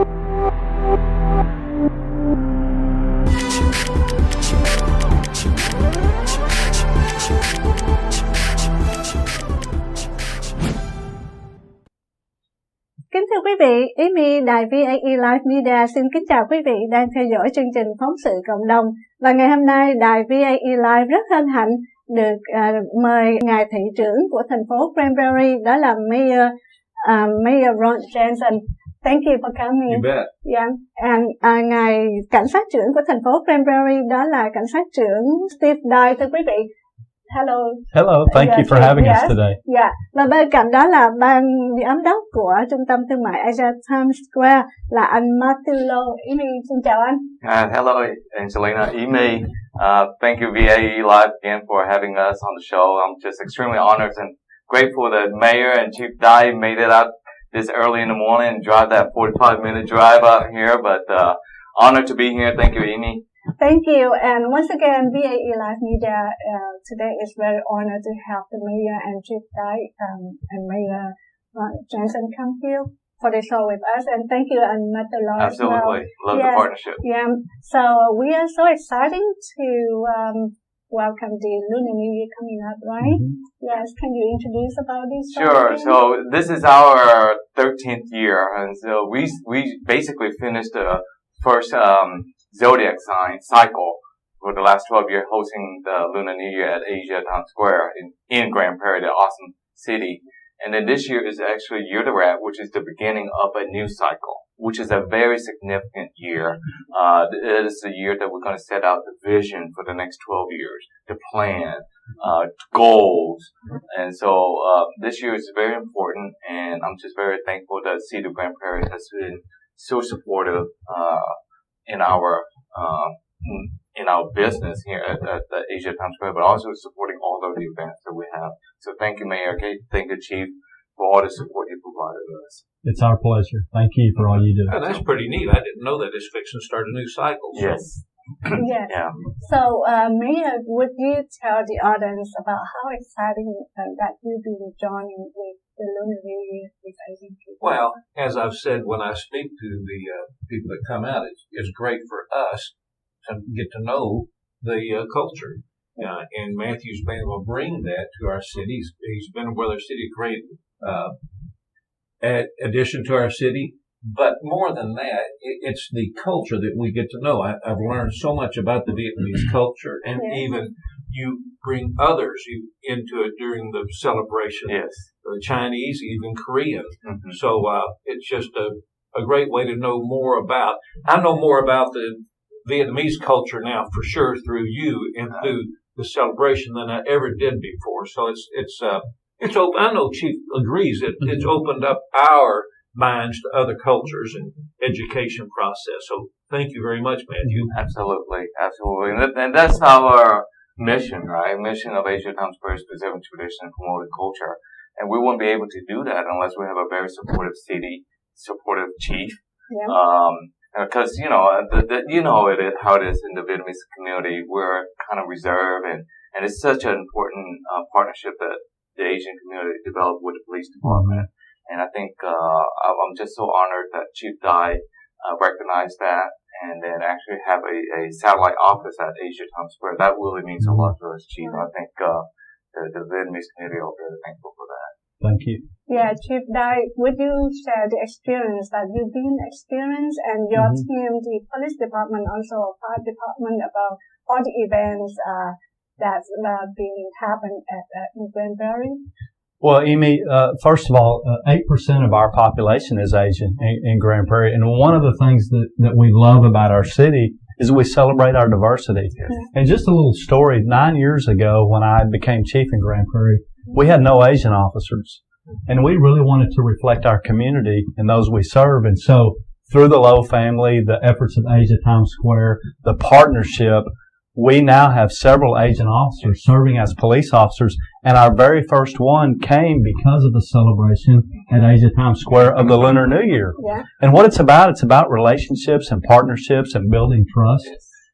Kính thưa quý vị, Amy đài VAE Live Media xin kính chào quý vị đang theo dõi chương trình Phóng sự Cộng đồng. Và ngày hôm nay, đài VAE Live rất hân hạnh được mời ngài thị trưởng của thành phố Granbury, đó là Mayor Jensen. Thank you for coming. You bet. Yeah. And ngài cảnh sát trưởng của thành phố Granbury, đó là cảnh sát trưởng Steve Dye. Thưa quý vị, hello. Hello, thank you for having us today. Yeah. Và bên cạnh đó là ban giám đốc của trung tâm thương mại Asia Times Square là anh Martulo. Amy, xin chào anh. Hello, Angelina. Amy, thank you VAE Live again for having us on the show. I'm just extremely honored and grateful that Mayor and Chief Dye made it out this early in the morning and drive that 45-minute drive out here. But honored to be here. Thank you, Amy. Thank you. And once again, VAE Live Media today is very honored to have the Mayor and Chief Dye and Mayor Jensen come here for the show with us. And thank you, and Matalo. Absolutely. Love the partnership. Yeah. So we are so excited to welcome the Lunar New Year coming up, right? Mm-hmm. Yes. Can you introduce about this? Sure. So this is our 13th year. And so we basically finished the first zodiac sign cycle for the last 12 years, hosting the Lunar New Year at Asia Town Square in Grand Prairie, the awesome city. And then this year is actually Year of the Rat, which is the beginning of a new cycle, which is a very significant year. It is the year that we're going to set out the vision for the next 12 years, the plan, goals. And so this year is very important, and I'm just very thankful that the city of Grand Prairie has been so supportive in our business here at the Asia Times Square, but also supporting all of the events that we have. So thank you, Mayor. Thank you, Chief, for all the support you provided us. It's our pleasure. Thank you for all you do. Oh, that's pretty neat. I didn't know that it's fixing to start a new cycle. So. Yes. Yes. Yeah. So, Mayor, would you tell the audience about how exciting that you've been joining with the Lunar New Year with Asian people? Well, as I've said when I speak to the people that come out, it's great for us to get to know the culture. And Matthew's been able to bring that to our city. He's been with our city, a great addition to our city. But more than that, it's the culture that we get to know. I've learned so much about the Vietnamese culture, and even you bring others into it during the celebration. Yes. The Chinese, even Korean. Mm-hmm. So it's just a great way to know more about. I know more about the Vietnamese culture now for sure through you and through the celebration than I ever did before. So it's open. I know Chief agrees that it's opened up our minds to other cultures and education process. So thank you very much, Matthew. Absolutely. And that's our mission, right? Mission of Asia Times Square is preserving tradition and promoting culture. And we won't be able to do that unless we have a very supportive city, supportive chief. Yeah. Because, how it is in the Vietnamese community. We're kind of reserved, and it's such an important partnership that the Asian community developed with the police department. And I think I'm just so honored that Chief Dye recognized that and then actually have a satellite office at Asia Times Square. That really means a lot to us, Chief. I think the Vietnamese community are very thankful for that. Thank you. Yeah, Chief Dye, would you share the experience that you've been experienced and your team, the police department, also fire department, about all the events that's been happened at Granbury? Well, Amy, first of all, 8% of our population is Asian in Grand Prairie. And one of the things that we love about our city is we celebrate our diversity. Yes. And just a little story, 9 years ago when I became chief in Grand Prairie, we had no Asian officers. And we really wanted to reflect our community and those we serve. And so through the Lowe family, the efforts of Asia Times Square, the partnership, we now have several Asian officers serving as police officers, and our very first one came because of the celebration at Asia Times Square of the Lunar New Year. Yeah. And what it's about relationships and partnerships and building trust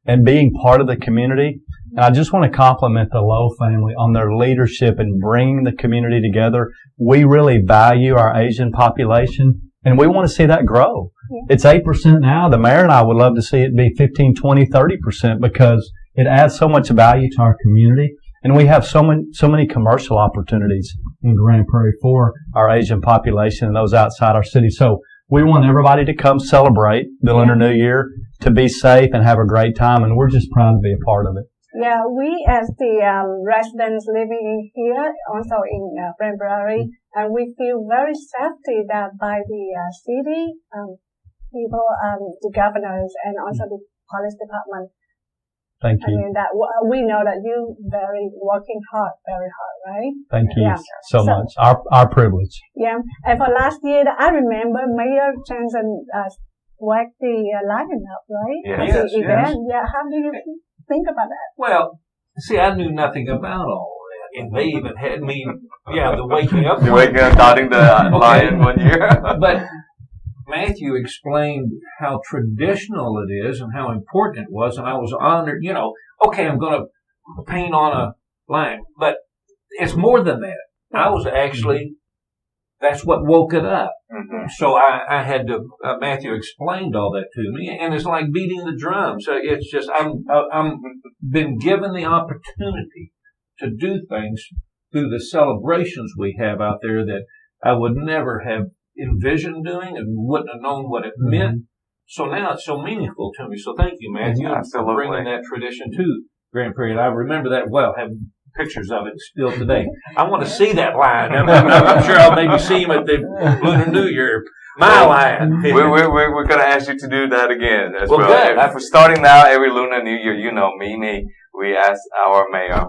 and being part of the community. And I just want to compliment the Lowe family on their leadership in bringing the community together. We really value our Asian population, and we want to see that grow. It's 8% now. The mayor and I would love to see it be 15, 20, 30% because it adds so much value to our community. And we have so many commercial opportunities in Grand Prairie for our Asian population and those outside our city. So we want everybody to come celebrate the Lunar New Year, to be safe and have a great time. And we're just proud to be a part of it. Yeah, we as the residents living here, also in Grand Prairie, and we feel very safety that by the city people, the governors, and also the police department. Thank you. I mean that we know that you working hard, very hard, right? Thank you so much. Our privilege. Yeah, and for last year, I remember Mayor Jensen worked the lineup, right? Yes. Yeah, how do you think about that? Well, see, I knew nothing about all that, and they even had me, the waking up. The waking up, dotting the lion one year. But Matthew explained how traditional it is and how important it was, and I was honored. Okay, I'm going to paint on a line, but it's more than that. I was actually, that's what woke it up. Mm-hmm. So I had to, Matthew explained all that to me, and it's like beating the drum. So it's just, I'm been given the opportunity to do things through the celebrations we have out there that I would never have envisioned doing and wouldn't have known what it meant. So now it's so meaningful to me. So thank you, Matthew, for bringing that tradition to Grand Prairie. And I remember that well, have pictures of it still today. I want to see that line. I'm sure I'll maybe see him at the Lunar New Year. My line. We're going to ask you to do that again as well. Good. For starting now, every Lunar New Year, me, we ask our mayor,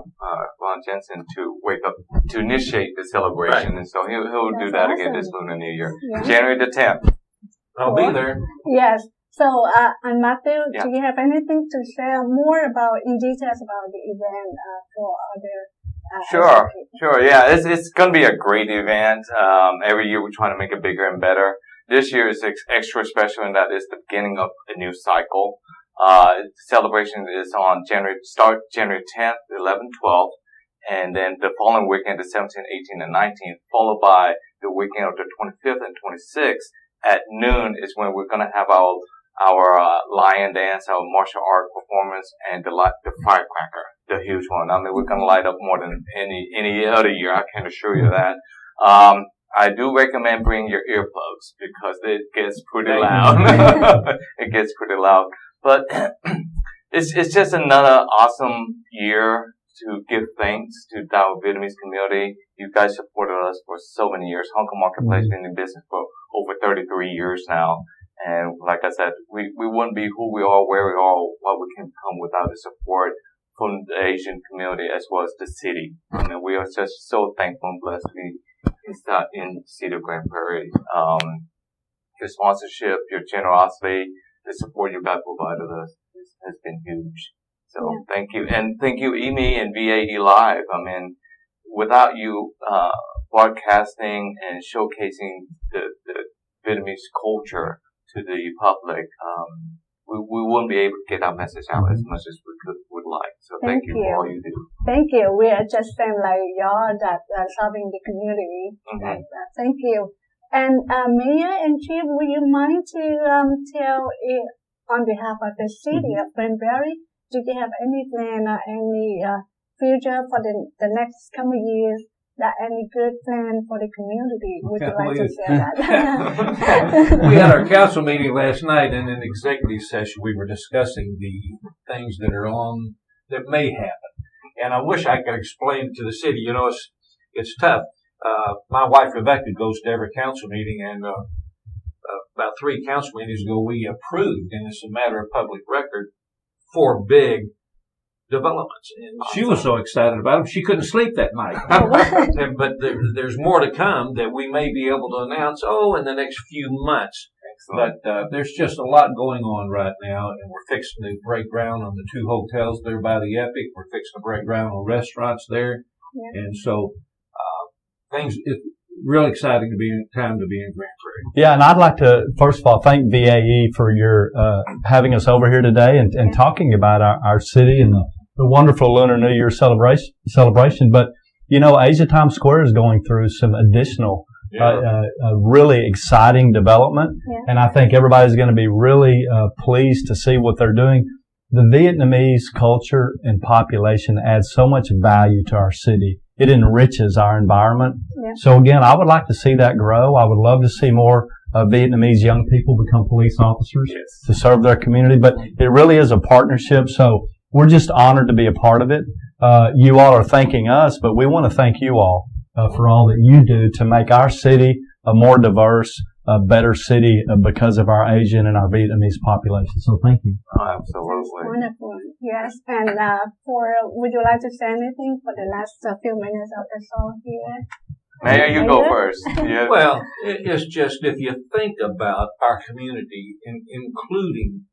Jensen, to wake up, to initiate the celebration. Right. And so he'll do that again this Lunar New Year. Yeah. January the 10th. I'll be there. Yes. So, and Matthew, do you have anything to share more in details about the event for other? Sure. Yeah, it's going to be a great event. Every year we're trying to make it bigger and better. This year is extra special in that it's the beginning of a new cycle. Celebration is on January 10th, 11th, 12th, and then the following weekend, the 17th, 18th, and 19th, followed by the weekend of the 25th and 26th. At noon is when we're going to have our lion dance, our martial art performance, and the firecracker, the huge one. I mean, we're going to light up more than any other year. I can assure you that. I do recommend bringing your earplugs because it gets pretty loud. It gets pretty loud. But it's just another awesome year to give thanks to our Vietnamese community. You guys supported us for so many years. Hong Kong Marketplace has been in business for over 33 years now. And like I said, we wouldn't be who we are, where we are, what we can become without the support from the Asian community as well as the city. I mean, we are just so thankful and blessed to be in the city of Grand Prairie. Your sponsorship, your generosity, the support you guys provided us has been huge. So thank you. And thank you, Amy and VAE Live. I mean, without you broadcasting and showcasing the Vietnamese culture to the public, we wouldn't be able to get our message out as much as we would like. So thank you for all you do. Thank you. We are just like y'all that serving the community. Mm-hmm. Thank you. And Mayor and Chief, would you mind to tell on behalf of the city of Grand Prairie, do you have any plan or any future for the next coming years? Any good plan for the community? Would you like to share that? We had our council meeting last night, and in an executive session, we were discussing the things that may happen. And I wish I could explain to the city. It's tough. My wife Rebecca goes to every council meeting, and about 3 council meetings ago, we approved, and it's a matter of public record, 4 big developments. And she was so excited about them, she couldn't sleep that night. But there's more to come that we may be able to announce, in the next few months. Excellent. But there's just a lot going on right now, and we're fixing to break ground on the 2 hotels there by the Epic. We're fixing to break ground on restaurants there. Yeah. And so it's really exciting time to be in Grand Prairie. Yeah, and I'd like to, first of all, thank VAE for your having us over here today and talking about our city and the wonderful Lunar New Year celebration. But, Asia Times Square is going through some additional a really exciting development. And I think everybody's going to be really pleased to see what they're doing. The Vietnamese culture and population adds so much value to our city. It enriches our environment. So again, I would like to see that grow. I would love to see more Vietnamese young people become police officers to serve their community. But it really is a partnership. So we're just honored to be a part of it. You all are thanking us, but we want to thank you all for all that you do to make our city a more diverse, a better city because of our Asian and our Vietnamese population. So thank you. Absolutely. Wonderful. Yes. And would you like to say anything for the last few minutes of the show here? Mayor, you go first. Yeah. Well, it's just if you think about our community, including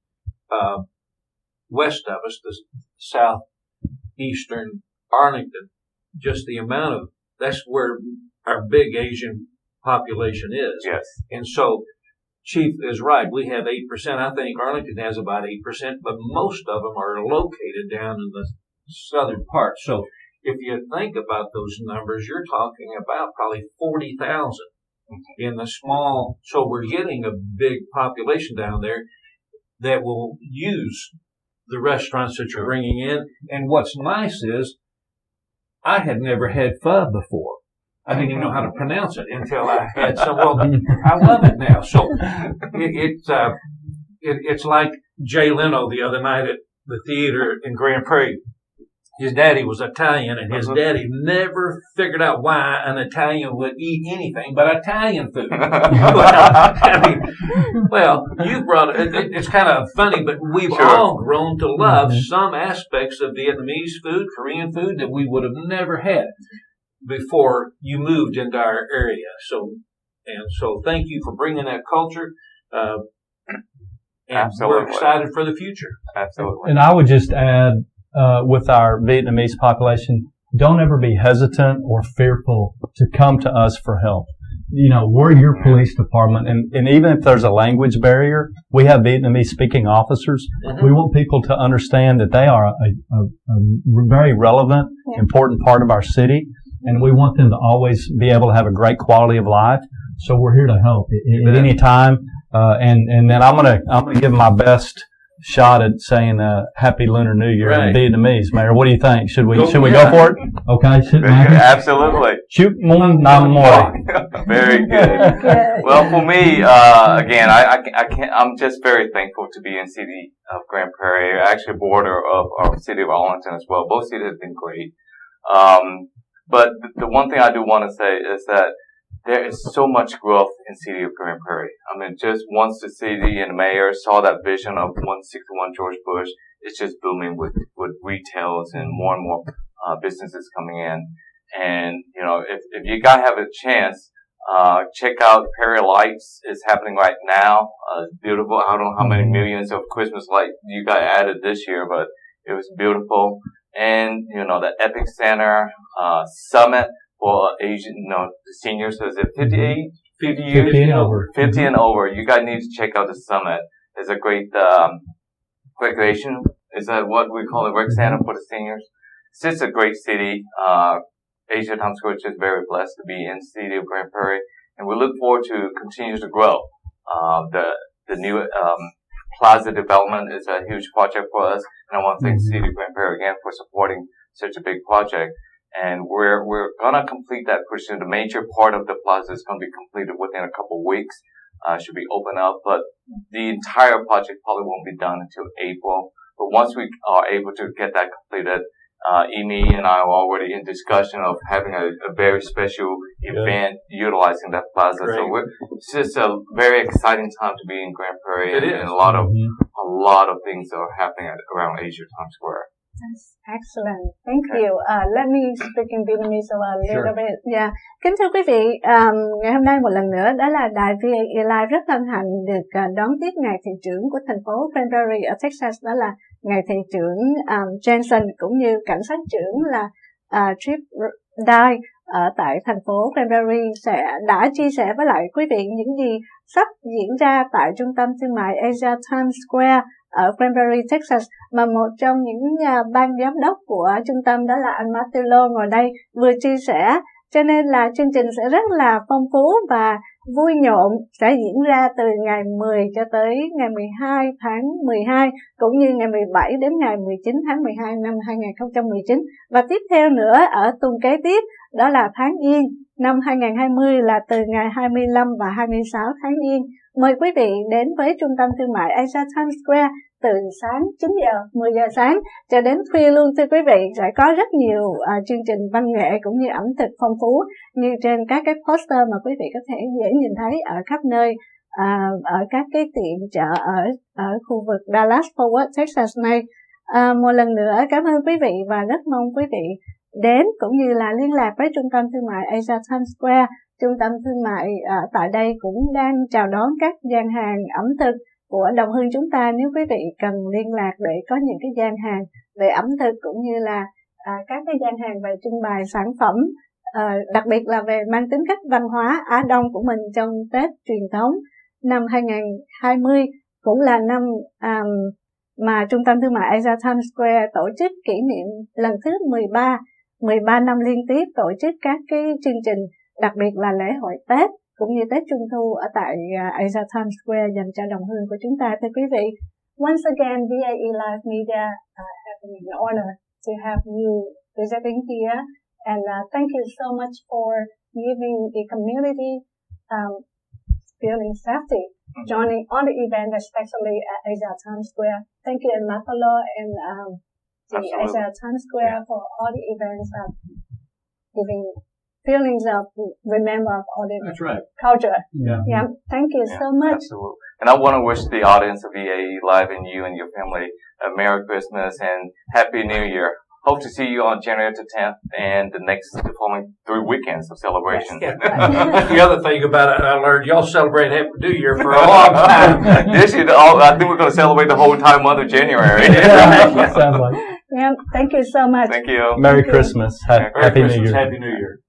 west of us, the southeastern Arlington, just the amount of, that's where our big Asian population is. Yes. And so Chief is right. We have 8%. I think Arlington has about 8%, but most of them are located down in the southern part. So if you think about those numbers, you're talking about probably 40,000 in the small. So we're getting a big population down there that will use the restaurants that you're bringing in. And what's nice is I had never had pho before. I didn't even know how to pronounce it until I had some. Well, I love it now. So it's like Jay Leno the other night at the theater in Grand Prairie. His daddy was Italian, and his daddy never figured out why an Italian would eat anything but Italian food. You brought it. It's kind of funny, but we've all grown to love some aspects of Vietnamese food, Korean food that we would have never had before you moved into our area. So thank you for bringing that culture. And we're excited for the future. Absolutely. And I would just add, with our Vietnamese population, don't ever be hesitant or fearful to come to us for help. You know, we're your police department, and even if there's a language barrier, we have Vietnamese speaking officers. We want people to understand that they are a very relevant, important part of our city, and we want them to always be able to have a great quality of life. So we're here to help at any time. And then I'm gonna give my best shot at saying Happy Lunar New Year in Vietnamese. Mayor, what do you think? Should we go for it? Okay, absolutely. Chúc mừng năm mới. Very good. Well, for me, again, I'm just very thankful to be in city of Grand Prairie, actually border of our city of Arlington as well. Both cities have been great. But the one thing I do want to say is that there is so much growth in city of Grand Prairie. I mean, just once the city and the mayor saw that vision of 161 George Bush, it's just booming with retails and more businesses coming in. And, you know, if you guys have a chance, check out Prairie Lights. It's happening right now. It's beautiful. I don't know how many millions of Christmas lights you got added this year, but it was beautiful. And, you know, the Epic Center, Summit, for Asian, the seniors, is it 50 years? 50 and over. 50 and over. You guys need to check out the summit. It's a great, recreation. Is that what we call a rec center for the seniors? It's just a great city. Asia Town Square is just very blessed to be in the city of Grand Prairie. And we look forward to continue to grow. The new, plaza development is a huge project for us. And I want to thank the city of Grand Prairie again for supporting such a big project. And we're gonna complete that push. The major part of the plaza is gonna be completed within a couple of weeks. Should be open up, but the entire project probably won't be done until April. But once we are able to get that completed, Amy and I are already in discussion of having a very special event utilizing that plaza. Great. So it's just a very exciting time to be in Grand Prairie, and a lot of things are happening around Asia Times Square. That's excellent. Thank you. Let me speak in Vietnamese a little bit. Yeah. Kính thưa quý vị, ngày hôm nay một lần nữa đó là đài VAE Live rất hân hạnh được đón tiếp ngài thị trưởng của thành phố Grand Prairie ở Texas, đó là ngài thị trưởng Jensen, cũng như cảnh sát trưởng là Trip Dye ở tại thành phố Grand Prairie đã chia sẻ với lại quý vị những gì sắp diễn ra tại trung tâm thương mại Asia Times Square ở Grand Prairie, Texas, mà một trong những ban giám đốc của trung tâm đó là anh Martillo ngồi đây vừa chia sẻ cho nên là chương trình sẽ rất là phong phú và vui nhộn, sẽ diễn ra từ ngày 10 cho tới ngày 12 tháng 12, cũng như ngày 17 đến ngày 19 tháng 12 năm 2019. Và tiếp theo nữa ở tuần kế tiếp, đó là tháng Giêng năm 2020, là từ ngày 25 và 26 tháng Giêng. Mời quý vị đến với Trung tâm Thương mại Asia Times Square từ sáng 9 giờ, 10 giờ sáng cho đến khuya luôn thưa quý vị. Sẽ có rất nhiều chương trình văn nghệ cũng như ẩm thực phong phú như trên các cái poster mà quý vị có thể dễ nhìn thấy ở khắp nơi, ở các cái tiệm chợ ở khu vực Dallas Fort Worth, Texas này. Một lần nữa cảm ơn quý vị và rất mong quý vị đến cũng như là liên lạc với Trung tâm Thương mại Asia Times Square. Trung tâm thương mại tại đây cũng đang chào đón các gian hàng ẩm thực của đồng hương chúng ta. Nếu quý vị cần liên lạc để có những cái gian hàng về ẩm thực cũng như là các cái gian hàng về trưng bày sản phẩm, đặc biệt là về mang tính cách văn hóa Á Đông của mình trong Tết truyền thống năm 2020, cũng là năm mà Trung tâm Thương mại Asia Times Square tổ chức kỷ niệm lần thứ 13 năm liên tiếp tổ chức các cái chương trình, đặc biệt là lễ hội Tết cũng như Tết Trung Thu ở tại Asia Times Square dành cho đồng hương của chúng ta thưa quý vị. Once again, VAE Live Media having an honor to have you visiting here, and thank you so much for giving the community feeling safety, joining on the event, especially at Asia Times Square. Thank you, and Matalo and the Asia Times Square for all the events and giving feelings of remember of all the culture. Yeah. Thank you so much. Absolutely. And I want to wish the audience of VAE Live and you and your family a Merry Christmas and Happy New Year. Hope to see you on January the 10th and the following 3 weekends of celebration. Yes. The other thing about it, I learned y'all celebrate Happy New Year for a long time. This year, I think we're going to celebrate the whole entire month of January. Sounds like. Yeah, thank you so much. Thank you. Merry Christmas. Happy New Year. Happy New Year.